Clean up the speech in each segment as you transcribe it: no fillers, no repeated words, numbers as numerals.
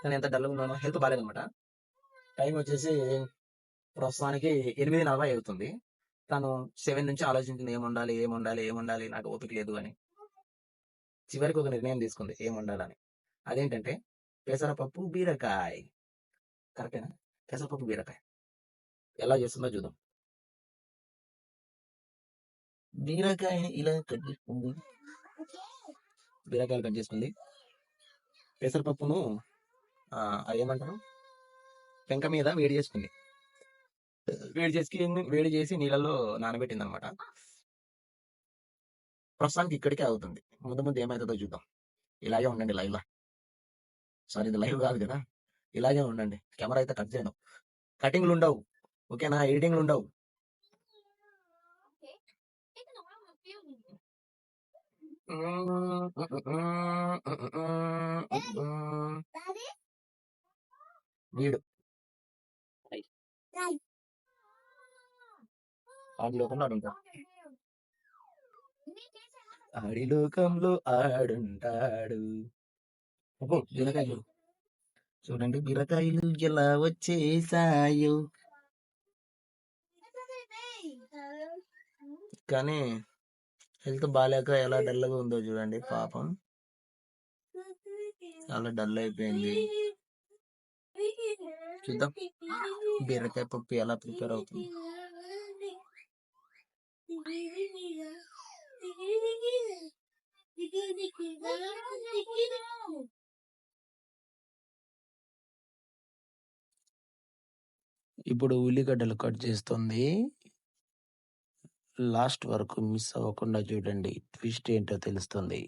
కానీ ఎంత డల్‌గా ఉన్నానో హెల్త్ బాలేదనమాట. టైం వచ్చేసి ప్రస్తుతానికి 8:40 అవుతుంది. తను 7 నుంచి ఆలోచించింది ఏమొండాలి, ఏమొండాలి, ఏమొండాలి నాకు ఓపిక లేదు అని. చివరికి ఒక నిర్ణయం తీసుకుంది ఏమొండాలని. అదేంటంటే పెసరపప్పు, బీరకాయ. కరెక్టేనా? పెసరపప్పు, బీరకాయ. ఎలా చేస్తుందో చూద్దాం. బీరకాయని ఇలా కట్ చేసుకుంది. బీరకాయలు కట్ చేసుకుంది. పెసరపప్పును అదేమంటారు పెంక మీద వేడి చేసుకుంది. వేడి చేసి నీళ్ళలో నానబెట్టింది అనమాట. ప్రస్తుతానికి ఇక్కడికే అవుతుంది. ముందు ముందు ఏమవుతుందో చూద్దాం. ఇలాగే ఉండండి లైవ్‌లో. సారీ ఇది లైవ్ కాదు కదా! ఇలాగే ఉండండి. కెమెరా అయితే కట్ చేయను. కటింగ్‌లు ఉండవు. ఓకేనా? ఎడిటింగ్‌లు ఉండవు. వీడు ఆడిలోకంలో ఆడుంటాడు. ఆడిలోకంలో ఆడుంటాడు. బీరకాయలు చూడండి, బీరకాయలు ఎలా వచ్చేసాయో. కానీ హెల్త్ బాగాలేక ఎలా డల్గా ఉందో చూడండి పాపం. చాలా డల్ అయిపోయింది. చూద్దాం బీరకాయ పప్పు ఎలా ప్రిపేర్ అవుతుంది. ఇప్పుడు ఉల్లిగడ్డలు కట్ చేస్తుంది. లాస్ట్ వరకు మిస్ అవ్వకుండా చూడండి, ట్విస్ట్ ఏంటో తెలుస్తుంది.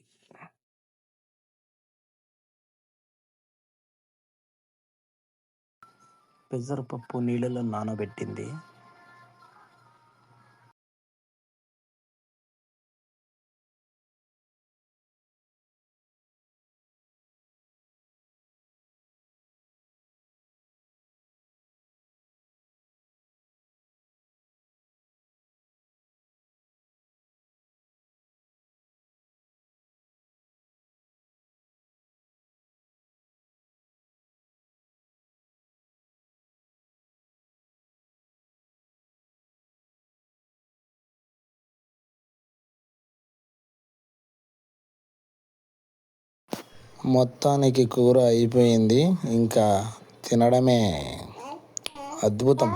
పెసరపప్పు నీళ్ళలో నానబెట్టింది. మొత్తానికి కూర అయిపోయింది, ఇంకా తినడమే. అద్భుతం.